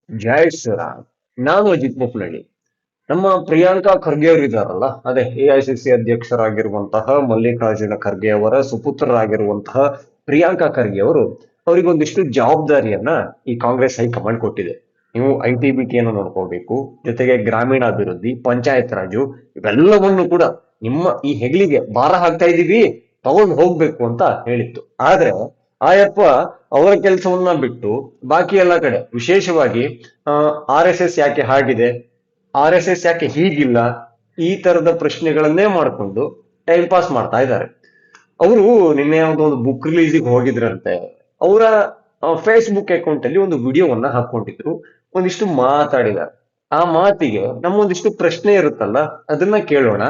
ಜೈ ಶ್ರೀರಾಮ್. ನಾನು ಅಜಿತ್ ಮುಪ್ನಳ್ಳಿ. ನಮ್ಮ ಪ್ರಿಯಾಂಕಾ ಖರ್ಗೆ ಅವರು ಇದ್ದಾರಲ್ಲ, ಅದೇ ಎಐಸಿಸಿ ಅಧ್ಯಕ್ಷರಾಗಿರುವಂತಹ ಮಲ್ಲಿಕಾರ್ಜುನ ಖರ್ಗೆ ಅವರ ಸುಪುತ್ರರಾಗಿರುವಂತಹ ಪ್ರಿಯಾಂಕಾ ಖರ್ಗೆ ಅವರು ಅವರಿಗೊಂದಿಷ್ಟು ಜವಾಬ್ದಾರಿಯನ್ನ ಈ ಕಾಂಗ್ರೆಸ್ ಹೈಕಮಾಂಡ್ ಕೊಟ್ಟಿದೆ. ನೀವು ITBT ನೋಡ್ಕೋಬೇಕು, ಜೊತೆಗೆ ಗ್ರಾಮೀಣಾಭಿವೃದ್ಧಿ, ಪಂಚಾಯತ್ ರಾಜು ಇವೆಲ್ಲವನ್ನು ಕೂಡ ನಿಮ್ಮ ಈ ಹೆಗಲಿಗೆ ಭಾರ ಹಾಕ್ತಾ ಇದ್ದೀವಿ, ತಗೊಂಡು ಹೋಗ್ಬೇಕು ಅಂತ ಹೇಳಿತ್ತು. ಆದ್ರೆ ಆಯಪ್ಪ ಅವರ ಕೆಲಸವನ್ನ ಬಿಟ್ಟು ಬಾಕಿ ಎಲ್ಲ ಕಡೆ, ವಿಶೇಷವಾಗಿ RSS ಯಾಕೆ ಹಾಗಿದೆ, RSS ಯಾಕೆ ಹೀಗಿಲ್ಲ, ಈ ತರದ ಪ್ರಶ್ನೆಗಳನ್ನೇ ಮಾಡಿಕೊಂಡು ಟೈಮ್ ಪಾಸ್ ಮಾಡ್ತಾ ಇದ್ದಾರೆ. ಅವರು ನಿನ್ನೆ ಯಾವುದೋ ಒಂದು ಬುಕ್ ರಿಲೀಸಿಗೆ ಹೋಗಿದ್ರಂತೆ. ಅವರ ಫೇಸ್ಬುಕ್ ಅಕೌಂಟ್ ಅಲ್ಲಿ ಒಂದು ವಿಡಿಯೋವನ್ನ ಹಾಕೊಂಡಿದ್ರು, ಒಂದಿಷ್ಟು ಮಾತಾಡಿದ್ದಾರೆ. ಆ ಮಾತಿಗೆ ನಮ್ಮೊಂದಿಷ್ಟು ಪ್ರಶ್ನೆ ಇರುತ್ತಲ್ಲ, ಅದನ್ನ ಕೇಳೋಣ.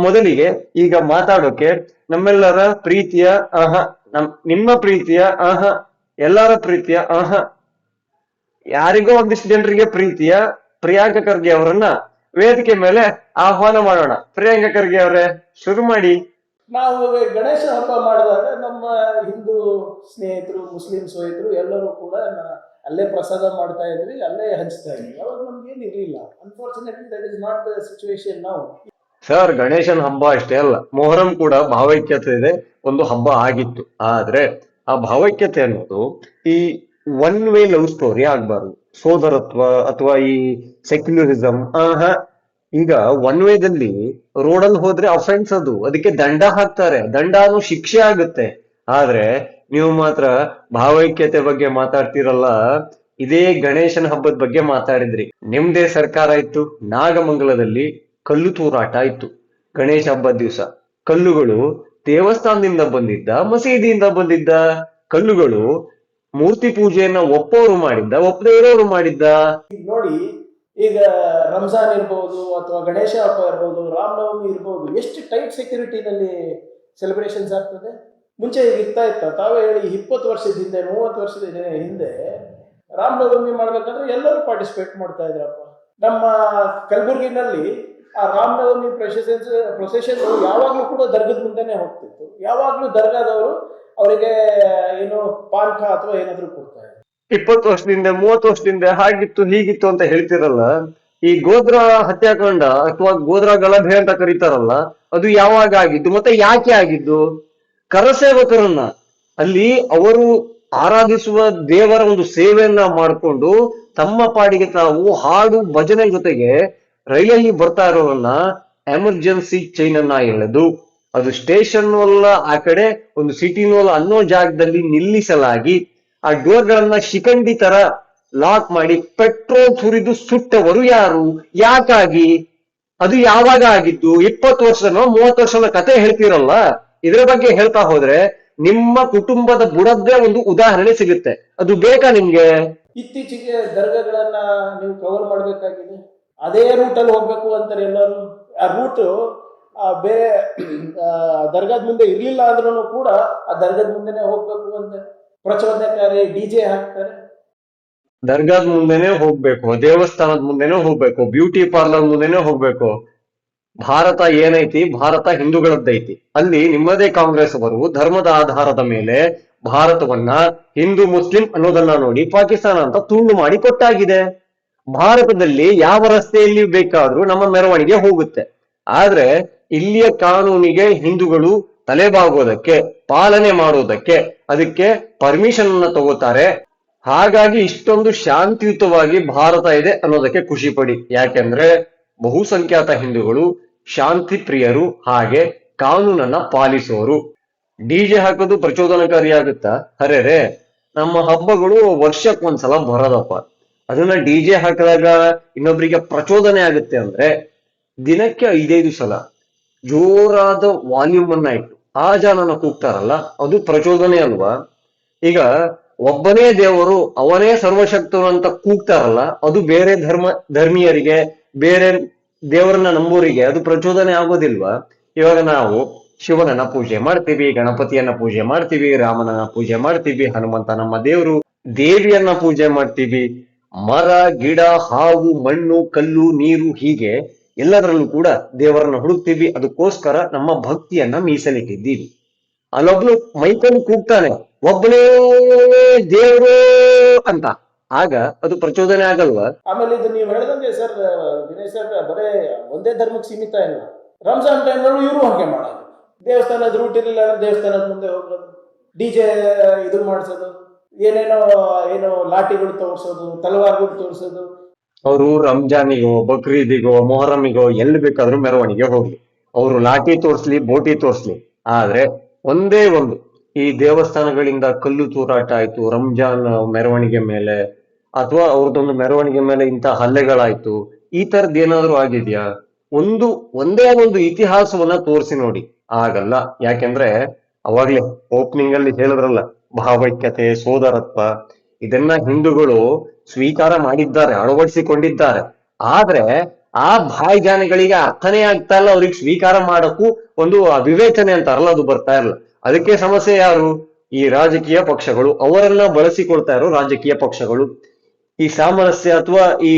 ಮೊದಲಿಗೆ ಈಗ ಮಾತಾಡೋಕೆ ನಮ್ಮೆಲ್ಲರ ಪ್ರೀತಿಯ ನಿಮ್ಮ ಪ್ರೀತಿಯ ಎಲ್ಲರ ಪ್ರೀತಿಯ ಯಾರಿಗೋ ಒಂದಿಷ್ಟು ಜನರಿಗೆ ಪ್ರೀತಿಯ ಪ್ರಿಯಾಂಕ ಖರ್ಗೆ ಅವರನ್ನ ವೇದಿಕೆ ಮೇಲೆ ಆಹ್ವಾನ ಮಾಡೋಣ. ಪ್ರಿಯಾಂಕ ಖರ್ಗೆ ಅವರೇ, ಶುರು ಮಾಡಿ. ನಾವು ಗಣೇಶ ಹಬ್ಬ ಮಾಡಿದಾಗ ನಮ್ಮ ಹಿಂದೂ ಸ್ನೇಹಿತರು, ಮುಸ್ಲಿಂ ಸ್ನೇಹಿತರು ಎಲ್ಲರೂ ಕೂಡ ಅಲ್ಲೇ ಪ್ರಸಾದ ಮಾಡ್ತಾ ಇದ್ರಿ, ಅಲ್ಲೇ ಹಂಚ್ತಾ ಇದ್ವಿ. ಅವಾಗ ನಮ್ಗೇನು ಇರಲಿಲ್ಲ. Unfortunately that is not the situation ನಾವು. ಸರ್, ಗಣೇಶನ ಹಬ್ಬ ಅಷ್ಟೇ ಅಲ್ಲ, ಮೊಹರಂ ಕೂಡ ಭಾವೈಕ್ಯತೆ ಇದೆ ಒಂದು ಹಬ್ಬ ಆಗಿತ್ತು. ಆದ್ರೆ ಆ ಭಾವೈಕ್ಯತೆ ಅನ್ನೋದು ಈ ಒನ್ ವೇ ಲವ್ ಸ್ಟೋರಿ ಆಗ್ಬಾರ್ದು. ಸೋದರತ್ವ ಅಥವಾ ಈ ಸೆಕ್ಯುಲರಿಸಂ. ಈಗ ಒನ್ ವೇದಲ್ಲಿ ರೋಡಲ್ಲಿ ಹೋದ್ರೆ ಅಫೆನ್ಸ್, ಅದಕ್ಕೆ ದಂಡ ಹಾಕ್ತಾರೆ, ದಂಡ ಅನ್ನೋ ಶಿಕ್ಷೆ ಆಗುತ್ತೆ. ಆದ್ರೆ ನೀವು ಮಾತ್ರ ಭಾವೈಕ್ಯತೆ ಬಗ್ಗೆ ಮಾತಾಡ್ತಿರಲ್ಲ. ಇದೇ ಗಣೇಶನ ಹಬ್ಬದ ಬಗ್ಗೆ ಮಾತಾಡಿದ್ರಿ. ನಿಮ್ದೇ ಸರ್ಕಾರ ಇತ್ತು, ನಾಗಮಂಗಲದಲ್ಲಿ ಕಲ್ಲು ತೂರಾಟ ಇತ್ತು ಗಣೇಶ ಹಬ್ಬದ ದಿವಸ. ಕಲ್ಲುಗಳು ದೇವಸ್ಥಾನದಿಂದ ಬಂದಿದ್ದ, ಮಸೀದಿಯಿಂದ ಬಂದಿದ್ದ ಕಲ್ಲುಗಳು ಮೂರ್ತಿ ಪೂಜೆಯನ್ನ ಒಪ್ಪೋರು ಮಾಡಿದ್ದ, ಒಪ್ಪದೇ ಇರೋರು ಮಾಡಿದ್ದ. ನೋಡಿ, ಈಗ ರಂಜಾನ್ ಇರ್ಬೋದು ಅಥವಾ ಗಣೇಶ ಹಬ್ಬ ಇರ್ಬೋದು, ರಾಮನವಮಿ ಇರ್ಬೋದು, ಎಷ್ಟು ಟೈಟ್ ಸೆಕ್ಯೂರಿಟಿನಲ್ಲಿ ಸೆಲೆಬ್ರೇಷನ್ಸ್ ಆಗ್ತದೆ. ಮುಂಚೆ ಈಗ ಇರ್ತಾ ಇತ್ತ, ತಾವೇ ಹೇಳಿ 20 ವರ್ಷದ ಹಿಂದೆ, 30 ವರ್ಷದ ಹಿಂದೆ ರಾಮನವಮಿ ಮಾಡ್ಬೇಕಂದ್ರೆ ಎಲ್ಲರೂ ಪಾರ್ಟಿಸಿಪೇಟ್ ಮಾಡ್ತಾ ಇದ್ರಪ್ಪ. ನಮ್ಮ ಕಲಬುರಗಿನಲ್ಲಿ ಆ ರಾಮನವಮಿ ಪ್ರೊಸೆಷನ್ ಯಾವಾಗ್ಲೂ ಕೂಡ ದರ್ಗದ ಮುಂದೆನೆ ಹೋಗ್ತಿತ್ತು. ಯಾವಾಗ್ಲೂ ದರ್ಗಾದವರು ಅವರಿಗೆ ಏನು ಪಾನ್ಕ ಅಥವಾ ಏನಾದ್ರು ಕೊಡ್ತಾ ಇದ್ರು. 20 ವರ್ಷದಿಂದ 30 ವರ್ಷದಿಂದ ಹಾಗಿತ್ತು ಹೀಗಿತ್ತು ಅಂತ ಹೇಳ್ತಿರಲ್ಲ. ಈ ಗೋಧ್ರಾ ಹತ್ಯಾಕಾಂಡ ಅಥವಾ ಗೋಧ್ರಾ ಗಲಭೆ ಅಂತ ಕರೀತಾರಲ್ಲ, ಅದು ಯಾವಾಗ ಆಗಿದ್ದು ಮತ್ತೆ ಯಾಕೆ ಆಗಿದ್ದು? ಕರಸೇವಕರನ್ನ ಅಲ್ಲಿ ಅವರು ಆರಾಧಿಸುವ ದೇವರ ಒಂದು ಸೇವೆಯನ್ನ ಮಾಡಿಕೊಂಡು ತಮ್ಮ ಪಾಡಿಗೆ ತಾವು ಹಾಡು ಭಜನೆ ಜೊತೆಗೆ ರೈಲಲ್ಲಿ ಬರ್ತಾ ಇರೋರನ್ನ ಎಮರ್ಜೆನ್ಸಿ ಚೈನ್ ಅನ್ನ ಎಳೆದು, ಅದು ಸ್ಟೇಷನ್ ಅಲ್ಲ, ಆ ಕಡೆ ಒಂದು ಸಿಟಿನೂ ಅಲ್ಲ ಅನ್ನೋ ಜಾಗದಲ್ಲಿ ನಿಲ್ಲಿಸಲಾಗಿ ಆ ಡೋರ್ಗಳನ್ನ ಶಿಖಂಡಿ ತರ ಲಾಕ್ ಮಾಡಿ ಪೆಟ್ರೋಲ್ ಸುರಿದು ಸುಟ್ಟವರು ಯಾರು, ಯಾಕಾಗಿ, ಅದು ಯಾವಾಗ ಆಗಿದ್ದು? 20 ವರ್ಷನೋ 30 ವರ್ಷದ ಕತೆ ಹೇಳ್ತಿರಲ್ಲ. ಇದರ ಬಗ್ಗೆ ಹೇಳ್ತಾ ಹೋದ್ರೆ ನಿಮ್ಮ ಕುಟುಂಬದ ಬುಡದ್ದೇ ಒಂದು ಉದಾಹರಣೆ ಸಿಗುತ್ತೆ. ಅದು ಬೇಕಾ ನಿಮ್ಗೆ? ಇತ್ತೀಚೆಗೆ ದರ್ಗಾಗಳನ್ನ ನೀವು ಕವರ್ ಮಾಡ್ಬೇಕಾಗಿದೆ. ಅದೇ ರೂಟಲ್ಲಿ ಹೋಗ್ಬೇಕು ಅಂತಾರೆ ಎಲ್ಲರೂ. ಆ ರೂಟು ಬೇರೆ ದರ್ಗಾದ ಮುಂದೆ ಇರ್ಲಿಲ್ಲ ಅಂದ್ರೂ ಕೂಡ ಆ ದರ್ಗಾದ ಮುಂದೆನೆ ಹೋಗ್ಬೇಕು ಅಂತ ಪ್ರಚೋದನಕಾರಿ DJ ಹಾಕ್ತಾರೆ. ದರ್ಗಾದ ಮುಂದೆನೆ ಹೋಗ್ಬೇಕು, ದೇವಸ್ಥಾನದ ಮುಂದೆನೆ ಹೋಗ್ಬೇಕು, ಬ್ಯೂಟಿ ಪಾರ್ಲರ್ ಮುಂದೆನೆ ಹೋಗ್ಬೇಕು. ಭಾರತ ಏನೈತಿ, ಭಾರತ ಹಿಂದೂಗಳದ್ದೈತಿ. ಅಲ್ಲಿ ನಿಮ್ಮದೇ ಕಾಂಗ್ರೆಸ್ ಅವರು ಧರ್ಮದ ಆಧಾರದ ಮೇಲೆ ಭಾರತವನ್ನ ಹಿಂದೂ ಮುಸ್ಲಿಂ ಅನ್ನೋದನ್ನ ನೋಡಿ ಪಾಕಿಸ್ತಾನ ಅಂತ ತುಂಡು ಮಾಡಿ ಕೊಟ್ಟಾಗಿದೆ. ಭಾರತದಲ್ಲಿ ಯಾವ ರಸ್ತೆಯಲ್ಲಿ ಬೇಕಾದ್ರೂ ನಮ್ಮ ಮೆರವಣಿಗೆ ಹೋಗುತ್ತೆ. ಆದ್ರೆ ಇಲ್ಲಿಯ ಕಾನೂನಿಗೆ ಹಿಂದೂಗಳು ತಲೆಬಾಗೋದಕ್ಕೆ, ಪಾಲನೆ ಮಾಡೋದಕ್ಕೆ, ಅದಕ್ಕೆ ಪರ್ಮಿಷನ್ ಅನ್ನ ತಗೋತಾರೆ. ಹಾಗಾಗಿ ಇಷ್ಟೊಂದು ಶಾಂತಿಯುತವಾಗಿ ಭಾರತ ಇದೆ ಅನ್ನೋದಕ್ಕೆ ಖುಷಿ ಪಡಿ. ಯಾಕೆಂದ್ರೆ ಬಹುಸಂಖ್ಯಾತ ಹಿಂದೂಗಳು ಶಾಂತಿ ಪ್ರಿಯರು, ಹಾಗೆ ಕಾನೂನನ್ನ ಪಾಲಿಸೋರು. DJ ಹಾಕೋದು ಪ್ರಚೋದನಕಾರಿಯಾಗುತ್ತಾ? ಅರೆ, ನಮ್ಮ ಹಬ್ಬಗಳು ವರ್ಷಕ್ಕೊಂದ್ಸಲ ಬರೋದಪ್ಪ. ಅದನ್ನ DJ ಹಾಕಿದಾಗ ಇನ್ನೊಬ್ರಿಗೆ ಪ್ರಚೋದನೆ ಆಗುತ್ತೆ ಅಂದ್ರೆ ದಿನಕ್ಕೆ 5-5 ಸಲ ಜೋರಾದ ವಾಲ್ಯೂಮ್ ಅನ್ನ ಇಟ್ಟು ಆ ಜನನ ಕೂಗ್ತಾರಲ್ಲ, ಅದು ಪ್ರಚೋದನೆ ಅಲ್ವಾ? ಈಗ ಒಬ್ಬನೇ ದೇವರು, ಅವನೇ ಸರ್ವಶಕ್ತನು ಅಂತ ಕೂಗ್ತಾರಲ್ಲ, ಅದು ಬೇರೆ ಧರ್ಮೀಯರಿಗೆ, ಬೇರೆ ದೇವರನ್ನ ನಂಬೋರಿಗೆ ಅದು ಪ್ರಚೋದನೆ ಆಗೋದಿಲ್ವಾ? ಇವಾಗ ನಾವು ಶಿವನನ್ನ ಪೂಜೆ ಮಾಡ್ತೀವಿ, ಗಣಪತಿಯನ್ನ ಪೂಜೆ ಮಾಡ್ತೀವಿ, ರಾಮನನ್ನ ಪೂಜೆ ಮಾಡ್ತೀವಿ, ಹನುಮಂತ ನಮ್ಮ ದೇವರು, ದೇವಿಯನ್ನ ಪೂಜೆ ಮಾಡ್ತೀವಿ. ಮರ, ಗಿಡ, ಹಾವು, ಮಣ್ಣು, ಕಲ್ಲು, ನೀರು, ಹೀಗೆ ಎಲ್ಲದರಲ್ಲೂ ಕೂಡ ದೇವರನ್ನ ಹುಡುಕ್ತೀವಿ. ಅದಕ್ಕೋಸ್ಕರ ನಮ್ಮ ಭಕ್ತಿಯನ್ನ ಮೀಸಲಿಟ್ಟಿದ್ದೀವಿ. ಅಲ್ಲೊಬ್ನು ಮೈಕಲ್ಲಿ ಕೂಗ್ತಾನೆ, ಒಬ್ಬನೇ ದೇವರು ಅಂತ. ಆಗ ಅದು ಪ್ರಚೋದನೆ ಆಗಲ್ವಾ? ಆಮೇಲೆ ಇದು ನೀವು ಹೇಳಿದಂಗೆ ಸರ್, ವಿನಯ್ ಸರ್, ಬರೇ ಒಂದೇ ಧರ್ಮಕ್ಕೆ ಸೀಮಿತ ಇಲ್ಲ. ರಂಜಾನ್ ಟೈಮ್ನಲ್ಲೂ ಇವರು ಹಾಗೆ ಮಾಡೋದು. ದೇವಸ್ಥಾನದ ರೂಟ್ ಇರಲಿಲ್ಲ ಅಂದ್ರೆ ದೇವಸ್ಥಾನದ ಮುಂದೆ ಹೋಗೋದು, ಡಿಜೆ ಇದು ಮಾಡಿಸೋದು, ಏನೇನೋ ಏನೋ ಲಾಠಿಗಳು ತೋರಿಸೋದು, ತಲವಾರ್ಗಳು ತೋರಿಸೋದು. ಅವರು ರಂಜಾನಿಗೋ ಬಕ್ರೀದಿಗೋ ಮೊಹರಮಿಗೋ ಎಲ್ಲಿ ಬೇಕಾದ್ರೂ ಮೆರವಣಿಗೆ ಹೋಗ್ಲಿ, ಅವರು ಲಾಠಿ ತೋರ್ಸ್ಲಿ ಬೋಟಿ ತೋರ್ಸ್ಲಿ, ಆದ್ರೆ ಒಂದೇ ಒಂದು ಈ ದೇವಸ್ಥಾನಗಳಿಂದ ಕಲ್ಲು ತೂರಾಟ ಆಯ್ತು ರಂಜಾನ್ ಮೆರವಣಿಗೆ ಮೇಲೆ, ಅಥವಾ ಅವ್ರದ್ದೊಂದು ಮೆರವಣಿಗೆ ಮೇಲೆ ಇಂಥ ಹಲ್ಲೆಗಳಾಯ್ತು, ಈ ತರದ್ ಏನಾದ್ರು ಆಗಿದ್ಯಾ? ಒಂದೇ ಒಂದು ಇತಿಹಾಸವನ್ನ ತೋರಿಸಿ ನೋಡಿ. ಆಗಲ್ಲ. ಯಾಕೆಂದ್ರೆ ಅವಾಗ್ಲೇ ಓಪನಿಂಗ್ ಅಲ್ಲಿ ಹೇಳಿದ್ರಲ್ಲ, ಭಾವೈಕ್ಯತೆ ಸೋದರತ್ವ, ಇದನ್ನ ಹಿಂದೂಗಳು ಸ್ವೀಕಾರ ಮಾಡಿದ್ದಾರೆ, ಅಳವಡಿಸಿಕೊಂಡಿದ್ದಾರೆ. ಆದ್ರೆ ಆ ಭಾಯ್ಜಾನೆಗಳಿಗೆ ಅರ್ಥನೇ ಆಗ್ತಾ ಇಲ್ಲ, ಅವ್ರಿಗೆ ಸ್ವೀಕಾರ ಮಾಡಕ್ಕೂ ಒಂದು ವಿವೇಚನೆ ಅಂತಾರಲ್ಲ, ಅದು ಬರ್ತಾ ಇಲ್ಲ. ಅದಕ್ಕೆ ಸಮಸ್ಯೆ ಯಾರು? ಈ ರಾಜಕೀಯ ಪಕ್ಷಗಳು, ಅವರೆಲ್ಲ ಬಳಸಿಕೊಳ್ತಾ ಇರೋ ರಾಜಕೀಯ ಪಕ್ಷಗಳು. ಈ ಸಾಮರಸ್ಯ ಅಥವಾ ಈ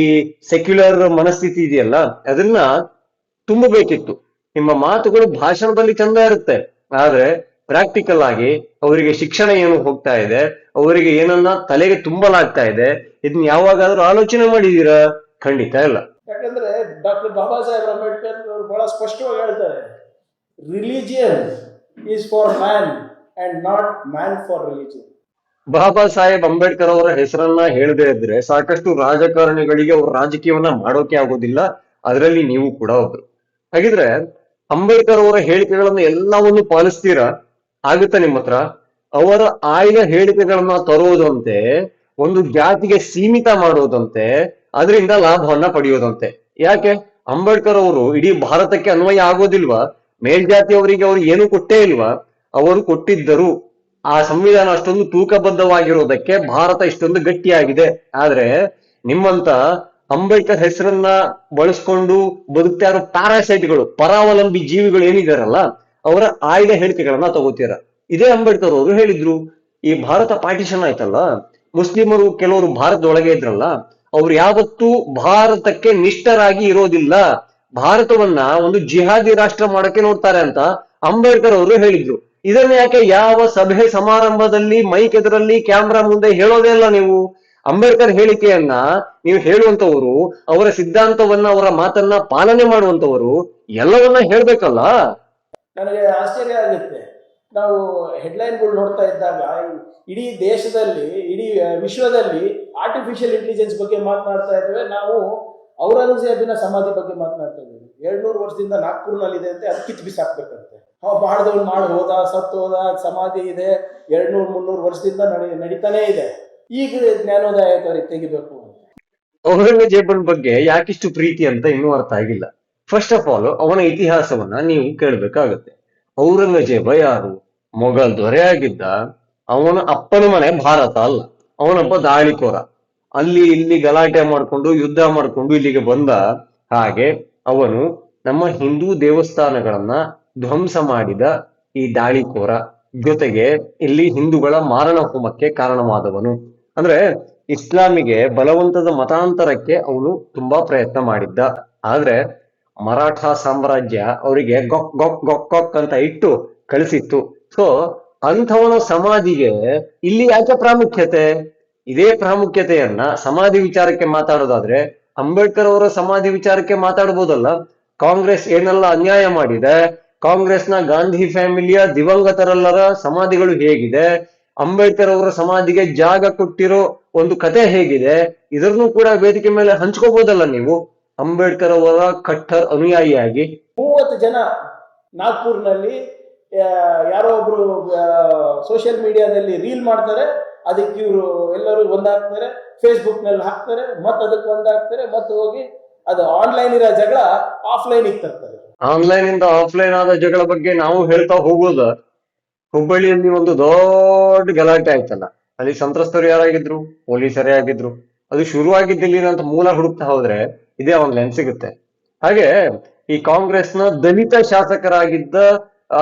ಸೆಕ್ಯುಲರ್ ಮನಸ್ಥಿತಿ ಇದೆಯಲ್ಲ, ಅದನ್ನ ತುಂಬಬೇಕಿತ್ತು. ನಿಮ್ಮ ಮಾತುಗಳು ಭಾಷಣದಲ್ಲಿ ಚಂದ ಇರುತ್ತೆ, ಆದ್ರೆ ಪ್ರಾಕ್ಟಿಕಲ್ ಆಗಿ ಅವರಿಗೆ ಶಿಕ್ಷಣ ಏನು ಹೋಗ್ತಾ ಇದೆ, ಅವರಿಗೆ ಏನನ್ನ ತಲೆಗೆ ತುಂಬಲಾಗ್ತಾ ಇದೆ, ಇದನ್ನ ಯಾವಾಗಾದ್ರೂ ಆಲೋಚನೆ ಮಾಡಿದೀರಾ? ಖಂಡಿತ ಇಲ್ಲ. ಯಾಕಂದ್ರೆ ಡಾಕ್ಟರ್ ಬಾಬಾ ಸಾಹೇಬ್ ಅಂಬೇಡ್ಕರ್ ಅವರು ಬಹಳ ಸ್ಪಷ್ಟವಾಗಿ ಹೇಳ್ತಾರೆ, religion is for man and not man for religion. Baba Saheb Ambedkar ಅವರ ಹೆಸರನ್ನ ಹೇಳದೇ ಇದ್ರೆ ಸಾಕಷ್ಟು ರಾಜಕಾರಣಿಗಳಿಗೆ ಅವ್ರ ರಾಜಕೀಯವನ್ನ ಮಾಡೋಕೆ ಆಗೋದಿಲ್ಲ, ಅದರಲ್ಲಿ ನೀವು ಕೂಡ ಒಬ್ರು. ಹಾಗಿದ್ರೆ ಅಂಬೇಡ್ಕರ್ ಅವರ ಹೇಳಿಕೆಗಳನ್ನ ಎಲ್ಲವನ್ನು ಪಾಲಿಸ್ತೀರಾ? ಆಗುತ್ತಾ ನಿಮ್ಮ ಹತ್ರ? ಅವರ ಆಯ್ದ ಹೇಳಿಕೆಗಳನ್ನ ತರುವುದಂತೆ, ಒಂದು ಜಾತಿಗೆ ಸೀಮಿತ ಮಾಡುವುದಂತೆ, ಅದರಿಂದ ಲಾಭವನ್ನ ಪಡೆಯೋದಂತೆ. ಯಾಕೆ? ಅಂಬೇಡ್ಕರ್ ಅವರು ಇಡೀ ಭಾರತಕ್ಕೆ ಅನ್ವಯ ಆಗೋದಿಲ್ವಾ? ಮೇಲ್ಜಾತಿಯವರಿಗೆ ಅವರು ಏನು ಕೊಟ್ಟೇ ಇಲ್ವಾ? ಅವರು ಕೊಟ್ಟಿದ್ದರು. ಆ ಸಂವಿಧಾನ ಅಷ್ಟೊಂದು ತೂಕಬದ್ಧವಾಗಿರೋದಕ್ಕೆ ಭಾರತ ಇಷ್ಟೊಂದು ಗಟ್ಟಿಯಾಗಿದೆ. ಆದ್ರೆ ನಿಮ್ಮಂತ ಅಂಬೇಡ್ಕರ್ ಹೆಸರನ್ನ ಬಳಸ್ಕೊಂಡು ಬದುಕ್ತಾ ಇರೋ ಪ್ಯಾರಾಸೈಟ್ಗಳು, ಪರಾವಲಂಬಿ ಜೀವಿಗಳು ಏನಿದಾರಲ್ಲ, ಅವರ ಆಯ್ದ ಹೇಳಿಕೆಗಳನ್ನ ತಗೋತೀರ. ಇದೇ ಅಂಬೇಡ್ಕರ್ ಅವರು ಹೇಳಿದ್ರು, ಈ ಭಾರತ ಪಾರ್ಟಿಷನ್ ಆಯ್ತಲ್ಲ, ಮುಸ್ಲಿಮರು ಕೆಲವರು ಭಾರತದೊಳಗೆ ಇದ್ರಲ್ಲ, ಅವ್ರು ಯಾವತ್ತೂ ಭಾರತಕ್ಕೆ ನಿಷ್ಠರಾಗಿ ಇರೋದಿಲ್ಲ, ಭಾರತವನ್ನ ಒಂದು ಜಿಹಾದಿ ರಾಷ್ಟ್ರ ಮಾಡಕ್ಕೆ ನೋಡ್ತಾರೆ ಅಂತ ಅಂಬೇಡ್ಕರ್ ಅವರು ಹೇಳಿದ್ರು. ಇದನ್ನ ಯಾಕೆ ಯಾವ ಸಭೆ ಸಮಾರಂಭದಲ್ಲಿ ಮೈಕ್ ಎದುರಲ್ಲಿ ಕ್ಯಾಮ್ರಾ ಮುಂದೆ ಹೇಳೋದೇ ಇಲ್ಲ ನೀವು? ಅಂಬೇಡ್ಕರ್ ಹೇಳಿಕೆಯನ್ನ ನೀವು ಹೇಳುವಂತವರು, ಅವರ ಸಿದ್ಧಾಂತವನ್ನ ಅವರ ಮಾತನ್ನ ಪಾಲನೆ ಮಾಡುವಂತವರು ಎಲ್ಲವನ್ನ ಹೇಳ್ಬೇಕಲ್ಲ. ನನಗೆ ಆಶ್ಚರ್ಯ ಆಗುತ್ತೆ, ನಾವು ಹೆಡ್ಲೈನ್ಗಳು ನೋಡ್ತಾ ಇದ್ದಾಗ ಇಡೀ ದೇಶದಲ್ಲಿ, ಇಡೀ ವಿಶ್ವದಲ್ಲಿ ಆರ್ಟಿಫಿಷಿಯಲ್ ಇಂಟೆಲಿಜೆನ್ಸ್ ಬಗ್ಗೆ ಮಾತನಾಡ್ತಾ ಇದ್ದೇವೆ, ನಾವು ಔರಂಗಜೇಬಿನ ಸಮಾಧಿ ಬಗ್ಗೆ ಮಾತನಾಡ್ತಾ ಇದ್ದೀವಿ. 200 ವರ್ಷದಿಂದ ನಾಗ್ಪುರ್ನಲ್ಲಿ ಇದೆ ಅಂತೆ, ಅದು ಕಿತ್ತು ಬಿಸಾಕ್ಬೇಕಂತೆ. ಮಾಡಿದವ್ನು ಮಾಡಿ ಹೋದ, ಸತ್ತು ಹೋದ, ಸಮಾಧಿ ಇದೆ, 200-300 ವರ್ಷದಿಂದ ನಡೀತಾನೇ ಇದೆ. ಈಗ ಜ್ಞಾನೋದಯ ಅವ್ರಿಗೆ ತೆಗಿಬೇಕು ಅಂತ. ಔರಂಗಜೇಬನ್ ಬಗ್ಗೆ ಯಾಕಿಷ್ಟು ಪ್ರೀತಿ ಅಂತ ಇನ್ನೂ ಅರ್ಥ ಆಗಿಲ್ಲ. ಫಸ್ಟ್ ಆಫ್ ಆಲ್ ಅವನ ಇತಿಹಾಸವನ್ನ ನೀವು ಕೇಳ್ಬೇಕಾಗತ್ತೆ. ಔರಂಗಜೇಬ ಯಾರು? ಮೊಘಲ್ ದೊರೆ ಆಗಿದ್ದ. ಅವನ ಅಪ್ಪನ ಮನೆ ಭಾರತ ಅಲ್ಲ, ಅವನೊಬ್ಬ ದಾಳಿಕೋರ. ಅಲ್ಲಿ ಇಲ್ಲಿ ಗಲಾಟೆ ಮಾಡ್ಕೊಂಡು ಯುದ್ಧ ಮಾಡ್ಕೊಂಡು ಇಲ್ಲಿಗೆ ಬಂದ. ಹಾಗೆ ಅವನು ನಮ್ಮ ಹಿಂದೂ ದೇವಸ್ಥಾನಗಳನ್ನ ಧ್ವಂಸ ಮಾಡಿದ ಈ ದಾಳಿಕೋರ, ಜೊತೆಗೆ ಇಲ್ಲಿ ಹಿಂದೂಗಳ ಮಾರಣ ಹೋಮಕ್ಕೆ ಕಾರಣವಾದವನು. ಅಂದ್ರೆ ಇಸ್ಲಾಮಿಗೆ ಬಲವಂತದ ಮತಾಂತರಕ್ಕೆ ಅವನು ತುಂಬಾ ಪ್ರಯತ್ನ ಮಾಡಿದ್ದ. ಆದ್ರೆ ಮರಾಠ ಸಾಮ್ರಾಜ್ಯ ಅವರಿಗೆ ಗೊಕ್ ಗೊಕ್ ಗೊಕ್ ಗೊಕ್ ಅಂತ ಇಟ್ಟು ಕಳಿಸಿತ್ತು. ಸೊ ಅಂಥವನ ಸಮಾಧಿಗೆ ಇಲ್ಲಿ ಯಾಕೆ ಪ್ರಾಮುಖ್ಯತೆ? ಇದೇ ಪ್ರಾಮುಖ್ಯತೆಯನ್ನ ಸಮಾಧಿ ವಿಚಾರಕ್ಕೆ ಮಾತಾಡೋದಾದ್ರೆ ಅಂಬೇಡ್ಕರ್ ಅವರ ಸಮಾಧಿ ವಿಚಾರಕ್ಕೆ ಮಾತಾಡ್ಬೋದಲ್ಲ. ಕಾಂಗ್ರೆಸ್ ಏನೆಲ್ಲ ಅನ್ಯಾಯ ಮಾಡಿದೆ, ಕಾಂಗ್ರೆಸ್ನ ಗಾಂಧಿ ಫ್ಯಾಮಿಲಿಯ ದಿವಂಗತರೆಲ್ಲರ ಸಮಾಧಿಗಳು ಹೇಗಿದೆ, ಅಂಬೇಡ್ಕರ್ ಅವರ ಸಮಾಧಿಗೆ ಜಾಗ ಕೊಟ್ಟಿರೋ ಒಂದು ಕತೆ ಹೇಗಿದೆ, ಇದನ್ನು ಕೂಡ ವೇದಿಕೆ ಮೇಲೆ ಹಂಚ್ಕೋಬಹುದಲ್ಲ ನೀವು, ಅಂಬೇಡ್ಕರ್ ಅವರ ಕಟ್ಟರ್ ಅನುಯಾಯಿಯಾಗಿ. 30 ಜನ ನಾಗ್ಪುರ್ನಲ್ಲಿ ಯಾರೋ ಒಬ್ರು ಸೋಷಿಯಲ್ ಮೀಡಿಯಾದಲ್ಲಿ ರೀಲ್ ಮಾಡ್ತಾರೆ, ಅದಕ್ಕೆ ಇವರು ಎಲ್ಲರೂ ಒಂದಾಗ್ತಾರೆ, ಫೇಸ್ಬುಕ್ ನಲ್ಲಿ ಹಾಕ್ತಾರೆ, ಮತ್ತೆ ಅದಕ್ಕೆ ಒಂದಾಗ್ತಾರೆ, ಮತ್ತೆ ಹೋಗಿ ಅದು ಆನ್ಲೈನ್ ಇರೋ ಜಗಳ ಆಫ್ಲೈನ್ ತರ್ತಾರೆ. ಆನ್ಲೈನ್ ಇಂದ ಆಫ್ಲೈನ್ ಆದ ಜಗಳ ಬಗ್ಗೆ ನಾವು ಹೇಳ್ತಾ ಹೋಗೋದ. ಹುಬ್ಬಳ್ಳಿಯಲ್ಲಿ ಒಂದು ದೊಡ್ಡ ಗಲಾಟೆ ಆಯ್ತಲ್ಲ, ಅಲ್ಲಿ ಸಂತ್ರಸ್ತರು ಯಾರಾಗಿದ್ರು? ಪೊಲೀಸರೇ ಆಗಿದ್ರು. ಅದು ಶುರುವಾಗಿದ್ದಲ್ಲಿ ಅಂತ ಮೂಲ ಹುಡುಕ್ತಾ ಹೋದ್ರೆ ಇದೇ ಆನ್ಲೈನ್ ಸಿಗುತ್ತೆ. ಹಾಗೆ ಈ ಕಾಂಗ್ರೆಸ್ನ ದಲಿತ ಶಾಸಕರಾಗಿದ್ದ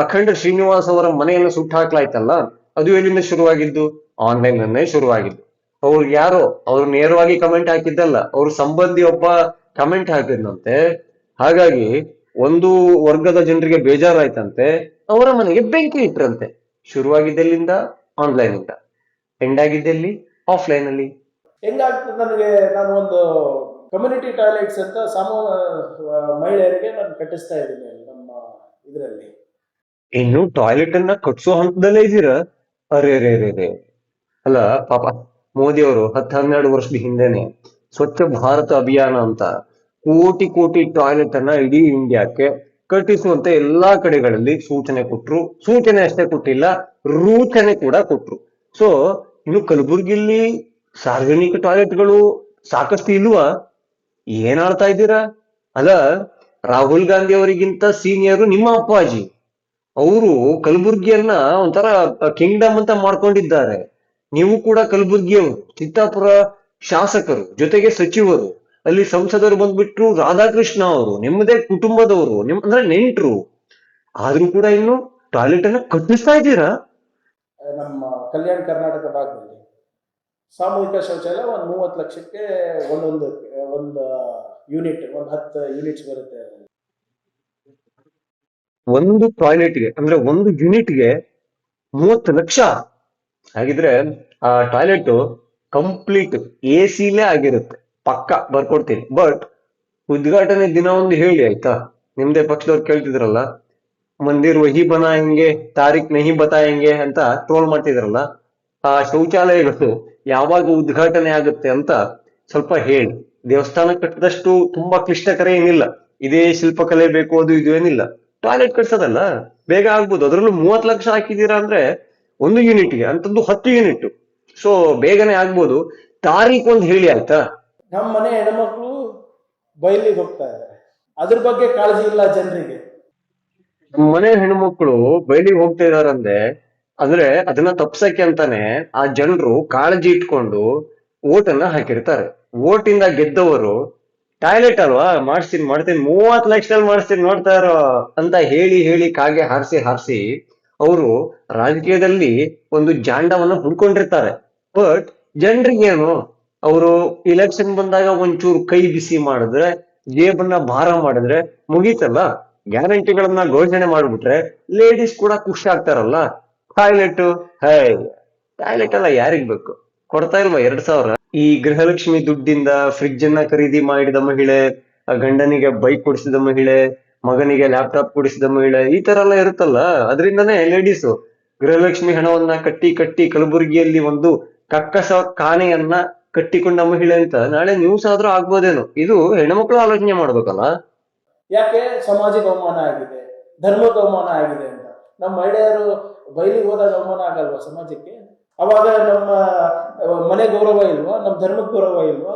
ಅಖಂಡ ಶ್ರೀನಿವಾಸ್ ಅವರ ಮನೆಯನ್ನು ಸುಟ್ಟು ಹಾಕ್ಲಾಯ್ತಲ್ಲ, ಅದು ಎಲ್ಲಿಂದ ಶುರುವಾಗಿದ್ದು? ಆನ್ಲೈನ್ ಅನ್ನೇ ಶುರುವಾಗಿದ್ದು. ಅವ್ರಿಗೆ ಯಾರೋ ಅವ್ರು ನೇರವಾಗಿ ಕಮೆಂಟ್ ಹಾಕಿದ್ದಲ್ಲ, ಅವ್ರ ಸಂಬಂಧಿ ಒಬ್ಬ ಕಮೆಂಟ್ ಹಾಕಿದ್ನಂತೆ. ಹಾಗಾಗಿ ಒಂದು ವರ್ಗದ ಜನರಿಗೆ ಬೇಜಾರಾಯ್ತಂತೆ, ಅವರ ಮನೆಗೆ ಬೆಂಕಿ ಇಟ್ರಂತೆ. ಶುರುವಾಗಿದ್ದೆಲ್ಲಿಂದ? ಆನ್ಲೈನ್ ಇಂದ. ಎಂಡ್ ಆಗಿದ್ದೆಲ್ಲಿ? ಆಫ್ಲೈನ್ ಅಲ್ಲಿ. ಹೆಂಗಾಗ್ತದೆ ನನಗೆ, ನಾನು ಒಂದು ಕಮ್ಯುನಿಟಿ ಟಾಯ್ಲೆಟ್ಸ್ ಅಂತ ಮಹಿಳೆಯರಿಗೆ ನಾನು ಕಟ್ಟಿಸ್ತಾ ಇದ್ದೀನಿ ನಮ್ಮ ಇದರಲ್ಲಿ. ಇನ್ನು ಟಾಯ್ಲೆಟ್ ಅನ್ನ ಕಟ್ಸೋ ಹಂತದಲ್ಲೇ ಇದ್ದೀರಾ? ಅರೆ ರೇ ರೇ ರೇ. ಅಲ್ಲ ಪಾಪ, ಮೋದಿ ಅವರು 10-12 ವರ್ಷದ ಹಿಂದೆನೆ ಸ್ವಚ್ಛ ಭಾರತ ಅಭಿಯಾನ ಅಂತ ಕೋಟಿ ಕೋಟಿ ಟಾಯ್ಲೆಟ್ ಅನ್ನ ಇಡೀ ಇಂಡಿಯಾಕ್ಕೆ ಕಟ್ಟಿಸುವಂತೆ ಎಲ್ಲಾ ಕಡೆಗಳಲ್ಲಿ ಸೂಚನೆ ಕೊಟ್ರು. ಸೂಚನೆ ಅಷ್ಟೇ ಕೊಟ್ಟಿಲ್ಲ, ರೂಚನೆ ಕೂಡ ಕೊಟ್ರು. ಸೊ ಇನ್ನು ಕಲಬುರ್ಗಿಲಿ ಸಾರ್ವಜನಿಕ ಟಾಯ್ಲೆಟ್ಗಳು ಸಾಕಷ್ಟು ಇಲ್ವಾ? ಏನ್ ಆಡ್ತಾ ಇದ್ದೀರಾ? ಅಲ್ಲ, ರಾಹುಲ್ ಗಾಂಧಿ ಅವರಿಗಿಂತ ಸೀನಿಯರು ನಿಮ್ಮ ಅಪ್ಪಾಜಿ. ಅವರು ಕಲಬುರ್ಗಿಯನ್ನ ಒಂಥರ ಕಿಂಗ್ಡಮ್ ಅಂತ ಮಾಡ್ಕೊಂಡಿದ್ದಾರೆ. ನೀವು ಕೂಡ ಕಲಬುರ್ಗಿಯವರು, ಚಿತ್ತಾಪುರ ಶಾಸಕರು, ಜೊತೆಗೆ ಸಚಿವರು, ಅಲ್ಲಿ ಸಂಸದರು ಬಂದ್ಬಿಟ್ರು ರಾಧಾಕೃಷ್ಣ ಅವರು, ನಿಮ್ಮದೇ ಕುಟುಂಬದವರು, ಅಂದ್ರೆ ನೆಂಟ್ರು. ಆದ್ರೂ ಕೂಡ ಇನ್ನು ಟಾಯ್ಲೆಟ್ ಅನ್ನ ಕಟ್ಟಿಸ್ತಾ ಇದ್ದೀರಾ? ನಮ್ಮ ಕಲ್ಯಾಣ ಕರ್ನಾಟಕ ಭಾಗದಲ್ಲಿ ಸಾಮೂಹಿಕ ಶೌಚಾಲಯ ಒಂದು 30 ಲಕ್ಷಕ್ಕೆ ಒಂದು ಯೂನಿಟ್, ಒಂದು 10 ಯೂನಿಟ್ಸ್ ಬರುತ್ತೆ. ಒಂದು ಟಾಯ್ಲೆಟ್ಗೆ ಅಂದ್ರೆ ಒಂದು ಯೂನಿಟ್ಗೆ 30 ಲಕ್ಷ. ಹಾಗಿದ್ರೆ ಆ ಟಾಯ್ಲೆಟ್ ಕಂಪ್ಲೀಟ್ ಎಸಿಲೇ ಆಗಿರುತ್ತೆ, ಪಕ್ಕ ಬರ್ಕೊಡ್ತೀನಿ. ಬಟ್ ಉದ್ಘಾಟನೆ ದಿನ ಒಂದು ಹೇಳಿ ಆಯ್ತಾ? ನಿಮ್ದೇ ಪಕ್ಷದವ್ರು ಕೇಳ್ತಿದ್ರಲ್ಲ, ಮಂದಿರ್ ವಹಿ ಬನಾಯಂಗೆ ತಾರೀಖ್ ನಹಿ ಬತಾಯಂಗೆ ಅಂತ ಟ್ರೋಲ್ ಮಾಡ್ತಿದ್ರಲ್ಲ, ಆ ಶೌಚಾಲಯಗಳು ಯಾವಾಗ ಉದ್ಘಾಟನೆ ಆಗುತ್ತೆ ಅಂತ ಸ್ವಲ್ಪ ಹೇಳಿ. ದೇವಸ್ಥಾನ ಕಟ್ಟಿದಷ್ಟು ತುಂಬಾ ಕ್ಲಿಷ್ಟಕರ ಏನಿಲ್ಲ, ಇದೇ ಶಿಲ್ಪಕಲೆ ಬೇಕು ಅದು ಇದು ಏನಿಲ್ಲ. ಟಾಯ್ಲೆಟ್ ಕಟ್ಸೋದಲ್ಲ, ಬೇಗ ಆಗ್ಬೋದು. ಅದ್ರಲ್ಲೂ 30 ಲಕ್ಷ ಹಾಕಿದೀರಾ ಅಂದ್ರೆ ಒಂದು ಯೂನಿಟ್ಗೆ ಅಂತದ್ದು 10 ಯೂನಿಟ್. ಸೊ ಬೇಗನೆ ಆಗ್ಬೋದು. ತಾರೀಖ್ ಒಂದು ಹೇಳಿ ಆಯ್ತಾ? ನಮ್ಮ ಮನೆ ಹೆಣ್ಮಕ್ಳು ಬಯಲಿಗೆ ಹೋಗ್ತಾ ಇದ್ದಾರೆ, ಅದ್ರ ಬಗ್ಗೆ ಕಾಳಜಿ ಇಲ್ಲ ಜನರಿಗೆ. ನಮ್ಮ ಮನೆ ಹೆಣ್ಮಕ್ಳು ಬಯಲಿಗೆ ಹೋಗ್ತಾ ಇದಾರಂದ್ರೆ ಅಂದ್ರೆ ಅದನ್ನ ತಪ್ಸಕ್ಕೆ ಅಂತಾನೆ ಆ ಜನರು ಕಾಳಜಿ ಇಟ್ಕೊಂಡು ಓಟನ್ನ ಹಾಕಿರ್ತಾರೆ. ಓಟಿಂದ ಗೆದ್ದವರು ಟಾಯ್ಲೆಟ್ ಅಲ್ವಾ, ಮಾಡ್ತೀನಿ 30 ಲಕ್ಷದಲ್ಲಿ ಮಾಡಿಸ್ತೀನಿ ನೋಡ್ತಾ ಇರೋ ಅಂತ ಹೇಳಿ ಹೇಳಿ ಕಾಗೆ ಹಾರಿಸಿ ಹಾರಿಸಿ ಅವರು ರಾಜಕೀಯದಲ್ಲಿ ಒಂದು ಜಾಂಡವನ್ನ ಹುಡ್ಕೊಂಡಿರ್ತಾರೆ. ಬಟ್ ಜನರಿಗೇನು, ಅವರು ಇಲೆಕ್ಷನ್ ಬಂದಾಗ ಒಂಚೂರು ಕೈ ಬಿಸಿ ಮಾಡಿದ್ರೆ, ಜೇಬನ್ನ ಭಾರ ಮಾಡಿದ್ರೆ ಮುಗೀತಲ್ಲ. ಗ್ಯಾರಂಟಿಗಳನ್ನ ಘೋಷಣೆ ಮಾಡ್ಬಿಟ್ರೆ ಲೇಡೀಸ್ ಕೂಡ ಖುಷಿ ಆಗ್ತಾರಲ್ಲ. ಟಾಯ್ಲೆಟ್, ಟಾಯ್ಲೆಟ್ ಎಲ್ಲ ಯಾರಿಗ್ ಬೇಕು? ಕೊಡ್ತಾ ಇಲ್ವಾ 2,000? ಈ ಗೃಹಲಕ್ಷ್ಮಿ ದುಡ್ಡಿಂದ ಫ್ರಿಡ್ಜ್ ಅನ್ನ ಖರೀದಿ ಮಾಡಿದ ಮಹಿಳೆ, ಗಂಡನಿಗೆ ಬೈಕ್ ಕೊಡಿಸಿದ ಮಹಿಳೆ, ಮಗನಿಗೆ ಲ್ಯಾಪ್ಟಾಪ್ ಕೊಡಿಸಿದ ಮಹಿಳೆ, ಈ ತರ ಎಲ್ಲ ಇರುತ್ತಲ್ಲ. ಅದರಿಂದನೇ ಲೇಡೀಸು ಗೃಹಲಕ್ಷ್ಮಿ ಹಣವನ್ನ ಕಟ್ಟಿ ಕಟ್ಟಿ ಕಲಬುರಗಿಯಲ್ಲಿ ಒಂದು ಕಕ್ಕಸ ಕಾಣೆಯನ್ನ ಕಟ್ಟಿಕೊಂಡ ಮಹಿಳೆ ಅಂತ ನಾಳೆ ನ್ಯೂಸ್ ಆದ್ರೂ ಆಗ್ಬೋದೇನೋ. ಇದು ಹೆಣ್ಮಕ್ಳು ಆಲೋಚನೆ ಮಾಡ್ಬೇಕಲ್ಲ. ಯಾಕೆ ಸಮಾಜಕ್ಕೆ ಅವಮಾನ ಆಗಿದೆ, ಧರ್ಮಕ್ಕೆ ಅವಮಾನ ಆಗಿದೆ ಅಂತ ನಮ್ಮ ಮಹಿಳೆಯರು ಬಯಲಿಗೆ ಹೋದಾಗ ಅವಮಾನ ಆಗಲ್ವಾ ಸಮಾಜಕ್ಕೆ? ಅವಾಗ ನಮ್ಮ ಮನೆ ಗೌರವ ಇಲ್ವಾ, ನಮ್ಮ ಧರ್ಮದ ಗೌರವ ಇಲ್ವಾ?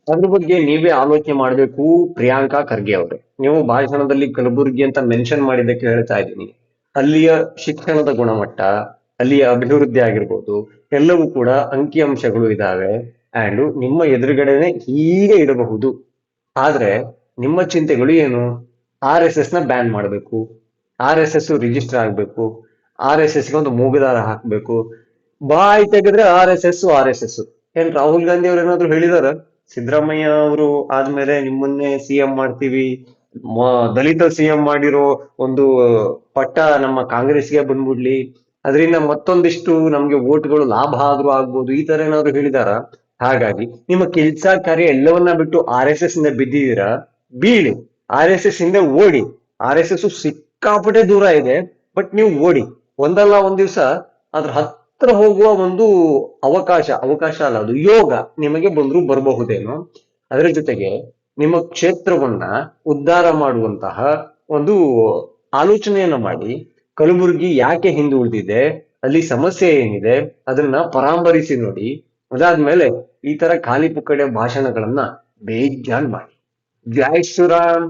ಅದ್ರ ಬಗ್ಗೆ ನೀವೇ ಆಲೋಚನೆ ಮಾಡ್ಬೇಕು ಪ್ರಿಯಾಂಕಾ ಖರ್ಗೆ ಅವರೇ. ನೀವು ಭಾಷಣದಲ್ಲಿ ಕಲಬುರ್ಗಿ ಅಂತ ಮೆನ್ಷನ್ ಮಾಡಿದ್ದಕ್ಕೆ ಹೇಳ್ತಾ ಇದ್ದೀನಿ. ಅಲ್ಲಿಯ ಶಿಕ್ಷಣದ ಗುಣಮಟ್ಟ, ಅಲ್ಲಿಯ ಅಭಿವೃದ್ಧಿ ಆಗಿರ್ಬೋದು, ಎಲ್ಲವೂ ಕೂಡ ಅಂಕಿ ಅಂಶಗಳು ಇದಾವೆ. ಅಂಡ್ ನಿಮ್ಮ ಎದುರುಗಡೆನೆ ಹೀಗೆ ಇಡಬಹುದು. ಆದ್ರೆ ನಿಮ್ಮ ಚಿಂತೆಗಳು ಏನು? RSS ನ ಬ್ಯಾನ್ ಮಾಡಬೇಕು, RSS ರಿಜಿಸ್ಟರ್ ಆಗ್ಬೇಕು, RSS ಗೆ ಒಂದು ಮೂಗುದಾರ ಹಾಕ್ಬೇಕು. ಬಾಯಿ ತೆಗೆದ್ರೆ RSS. ಏನ್ ರಾಹುಲ್ ಗಾಂಧಿ ಅವ್ರು ಏನಾದ್ರು ಹೇಳಿದಾರ? ಸಿದ್ದರಾಮಯ್ಯ ಅವರು ಆದ್ಮೇಲೆ ನಿಮ್ಮನ್ನೇ CM ಮಾಡ್ತೀವಿ, ದಲಿತ CM ಮಾಡಿರೋ ಒಂದು ಪಟ್ಟ ನಮ್ಮ ಕಾಂಗ್ರೆಸ್ಗೆ ಬಂದ್ಬಿಡ್ಲಿ, ಅದರಿಂದ ಮತ್ತೊಂದಿಷ್ಟು ನಮ್ಗೆ ವೋಟ್ಗಳು ಲಾಭ ಆದ್ರೂ ಆಗ್ಬೋದು, ಈ ತರ ಏನಾದ್ರು ಹೇಳಿದಾರ? ಹಾಗಾಗಿ ನಿಮ್ಮ ಕೆಲ್ಸ ಕಾರ್ಯ ಎಲ್ಲವನ್ನ ಬಿಟ್ಟು RSS ಇಂದ ಬಿದ್ದಿದ್ದೀರಾ, ಬೀಳಿ. RSS ಹಿಂದೆ ಓಡಿ. RSS ಸಿಕ್ಕಾಪಟ್ಟೆ ದೂರ ಇದೆ, ಬಟ್ ನೀವು ಓಡಿ. ಒಂದಲ್ಲ ಒಂದ್ ದಿವ್ಸ ಅದ್ರ ಹತ್ರ ಹೋಗುವ ಒಂದು ಅವಕಾಶ ಅಲ್ಲ, ಅದು ಯೋಗ ನಿಮಗೆ ಬಂದ್ರು ಬರಬಹುದೇನೋ. ಅದರ ಜೊತೆಗೆ ನಿಮ್ಮ ಕ್ಷೇತ್ರವನ್ನ ಉದ್ಧಾರ ಮಾಡುವಂತಹ ಒಂದು ಆಲೋಚನೆಯನ್ನ ಮಾಡಿ, ಕಲಬುರಗಿ ಯಾಕೆ ಹಿಂದುಳಿದಿದೆ, ಅಲ್ಲಿ ಸಮಸ್ಯೆ ಏನಿದೆ ಅದನ್ನ ಪರಾಮರಿಸಿ ನೋಡಿ. ಅದಾದ್ಮೇಲೆ ಈ ತರ ಖಾಲಿ ಪುಕ್ಕಡೆ ಭಾಷಣಗಳನ್ನ ಬೇಜಾನ್ ಮಾಡಿ. ಜೈ ಶ್ರೀರಾಮ್.